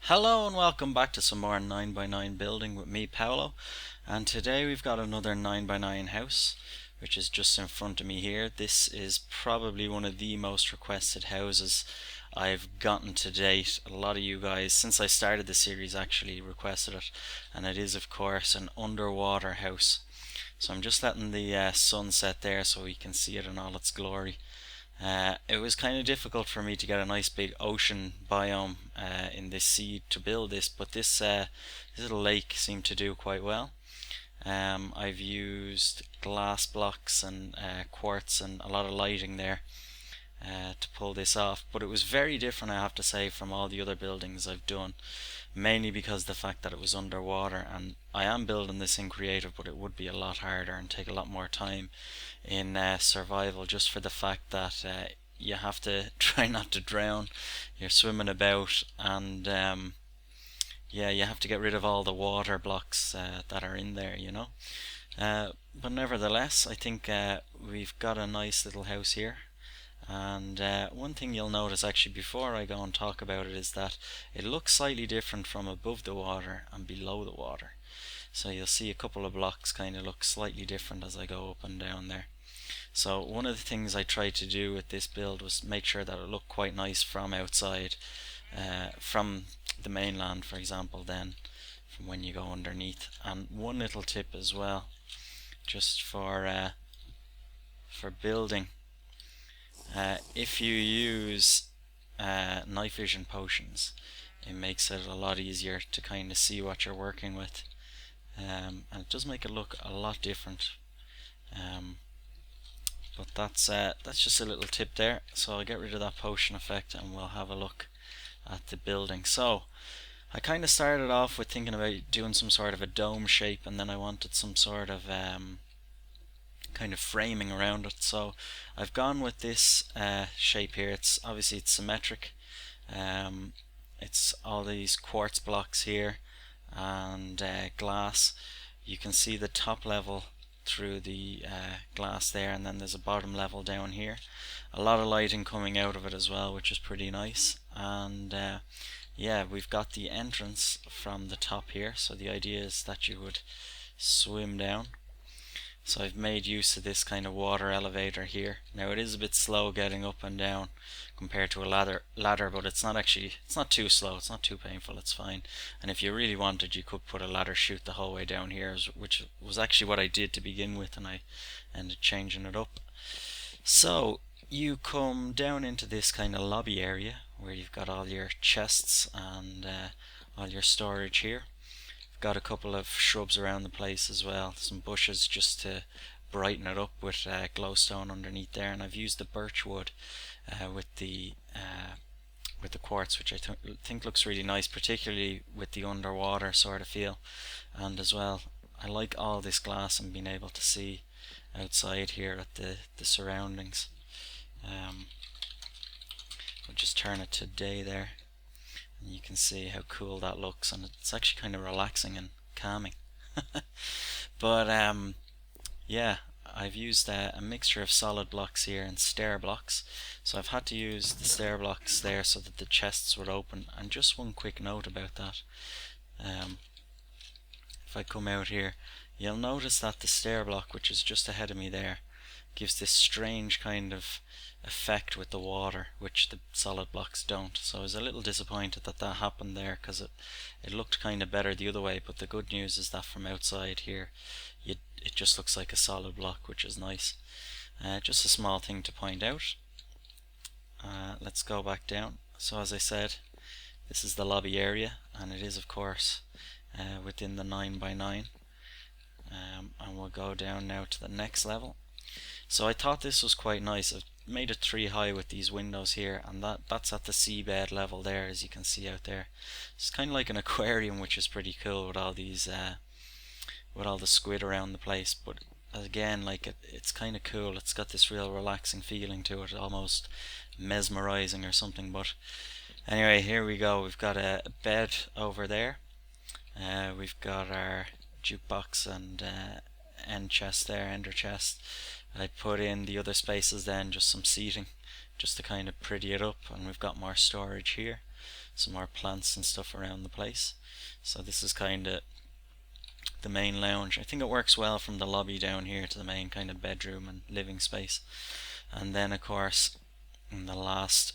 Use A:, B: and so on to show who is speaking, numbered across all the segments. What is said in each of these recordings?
A: Hello and welcome back to some more 9 by 9 building with me, Paolo. And today we've got another 9 by 9 house, which is just in front of me here. This is probably one of the most requested houses I've gotten to date. A lot of you guys, since I started the series, actually requested it. And it is, of course, an underwater house. So I'm just letting the sun set there so we can see it in all its glory. It was kind of difficult for me to get a nice big ocean biome in this seed to build this, but this little lake seemed to do quite well. I've used glass blocks and quartz and a lot of lighting there to pull this off, but it was very different, I have to say, from all the other buildings I've done, mainly because the fact that it was underwater. And I am building this in creative, but it would be a lot harder and take a lot more time in survival, just for the fact that you have to try not to drown. You're swimming about, and yeah, you have to get rid of all the water blocks that are in there, but nevertheless, I think we've got a nice little house here. And one thing you'll notice, actually, before I go and talk about it, is that it looks slightly different from above the water and below the water. So you'll see a couple of blocks kind of look slightly different as I go up and down there. So one of the things I tried to do with this build was make sure that it looked quite nice from outside, from the mainland, for example, then from when you go underneath. And one little tip as well, just for building. If you use night vision potions, it makes it a lot easier to kind of see what you're working with, and it does make it look a lot different. But that's just a little tip there. So I'll get rid of that potion effect and we'll have a look at the building. So I kind of started off with thinking about doing some sort of a dome shape, and then I wanted some sort of kind of framing around it. So I've gone with this shape here. It's obviously it's symmetric. It's all these quartz blocks here and glass. You can see the top level through the glass there, and then there's a bottom level down here. A lot of lighting coming out of it as well, which is pretty nice. And yeah, we've got the entrance from the top here, so the idea is that you would swim down. So I've made use of this kind of water elevator here. Now it is a bit slow getting up and down compared to a ladder, but it's not too slow, it's not too painful, it's fine. And if you really wanted, you could put a ladder chute the whole way down here, which was actually what I did to begin with, and I ended changing it up. So you come down into this kind of lobby area where you've got all your chests and all your storage here. Got a couple of shrubs around the place as well, some bushes just to brighten it up with glowstone underneath there, and I've used the birch wood with the quartz, which I think looks really nice, particularly with the underwater sort of feel. And as well, I like all this glass and being able to see outside here at the surroundings. We'll just turn it to day there, and you can see how cool that looks, and it's actually kind of relaxing and calming. But yeah, I've used a mixture of solid blocks here and stair blocks. So I've had to use the stair blocks there so that the chests would open. And just one quick note about that. If I come out here, you'll notice that the stair block, which is just ahead of me there, gives this strange kind of effect with the water, which the solid blocks don't. So I was a little disappointed that happened there, because it looked kind of better the other way. But the good news is that from outside here, it just looks like a solid block, which is nice. Just a small thing to point out. Let's go back down. So as I said, this is the lobby area, and it is of course within the 9 by 9. And we'll go down now to the next level. So I thought this was quite nice. I've made it 3 high with these windows here, and that's at the seabed level there, as you can see out there. It's kind of like an aquarium, which is pretty cool with all these with all the squid around the place. But again, like it's kind of cool. It's got this real relaxing feeling to it, almost mesmerizing or something. But anyway, here we go. We've got a bed over there. We've got our jukebox and end chest there, ender chest. I put in the other spaces then, just some seating, just to kind of pretty it up, and we've got more storage here. some more plants and stuff around the place. So this is kind of the main lounge. I think it works well from the lobby down here to the main kind of bedroom and living space. And then of course in the last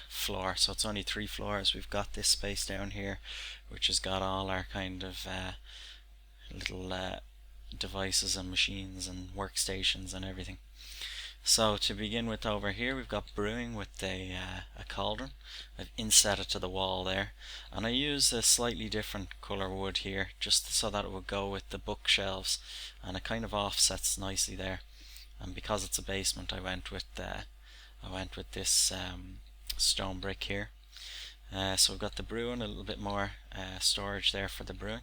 A: floor, so it's only 3 floors, we've got this space down here which has got all our kind of little devices and machines and workstations and everything. So to begin with, over here we've got brewing with a cauldron. I've inset it to the wall there, and I use a slightly different colour wood here just so that it would go with the bookshelves, and it kind of offsets nicely there. And because it's a basement, I went with this stone brick here. So we've got the brewing, a little bit more storage there for the brewing.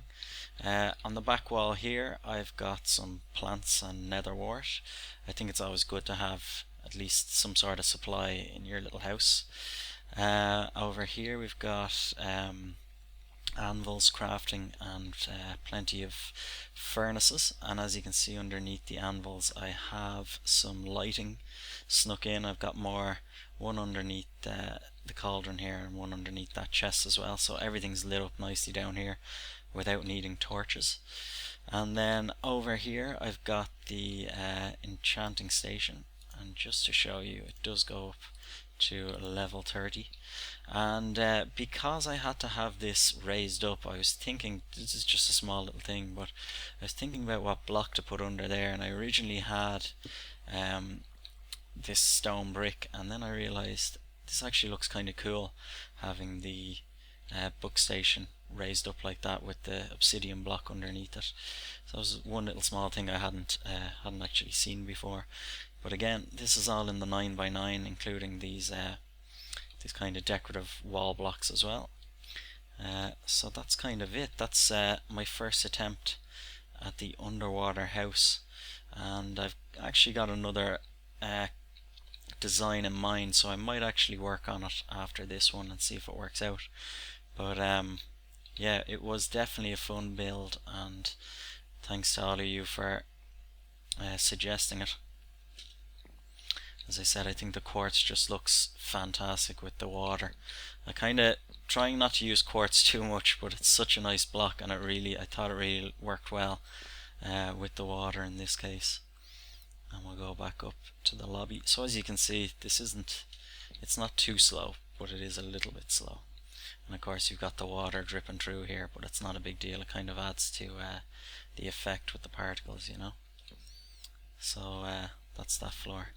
A: On the back wall here I've got some plants and nether wart. I think it's always good to have at least some sort of supply in your little house. Over here we've got anvils, crafting, and plenty of furnaces, and as you can see underneath the anvils I have some lighting snuck in. I've got one underneath the cauldron here and one underneath that chest as well, so everything's lit up nicely down here without needing torches. And then over here I've got the enchanting station, and just to show you, it does go up to level 30. And because I had to have this raised up, I was thinking, this is just a small little thing, but I was thinking about what block to put under there, and I originally had this stone brick, and then I realized this actually looks kind of cool having the book station raised up like that with the obsidian block underneath it. So that was one little small thing I hadn't actually seen before. But again, this is all in the 9x9, including these kind of decorative wall blocks as well. So that's kind of it. That's my first attempt at the underwater house, and I've actually got another design in mind, so I might actually work on it after this one and see if it works out. But yeah, it was definitely a fun build, and thanks to all of you for suggesting it. As I said, I think the quartz just looks fantastic with the water. I kind of trying not to use quartz too much, but it's such a nice block, and I thought it really worked well with the water in this case. And we'll go back up to the lobby. So as you can see, it's not too slow, but it is a little bit slow. And of course you've got the water dripping through here, but it's not a big deal. It kind of adds to the effect with the particles, you know. So that's that floor,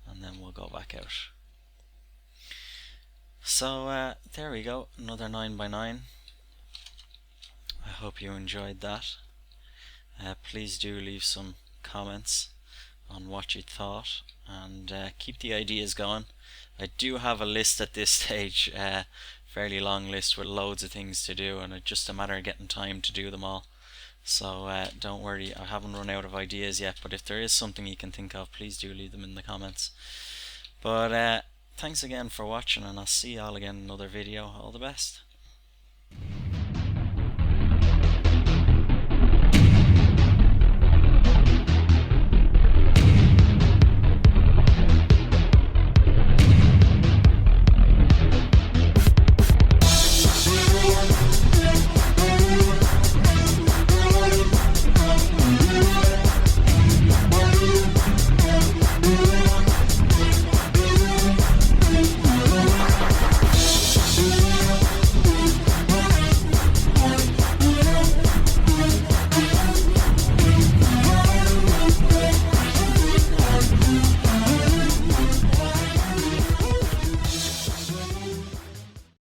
A: and then we'll go back out. So there we go, another 9x9. I hope you enjoyed that. Please do leave some comments on what you thought, and keep the ideas going. I do have a list at this stage, fairly long list with loads of things to do, and it's just a matter of getting time to do them all. So don't worry, I haven't run out of ideas yet, but if there is something you can think of, please do leave them in the comments. But thanks again for watching, and I'll see you all again in another video. All the best.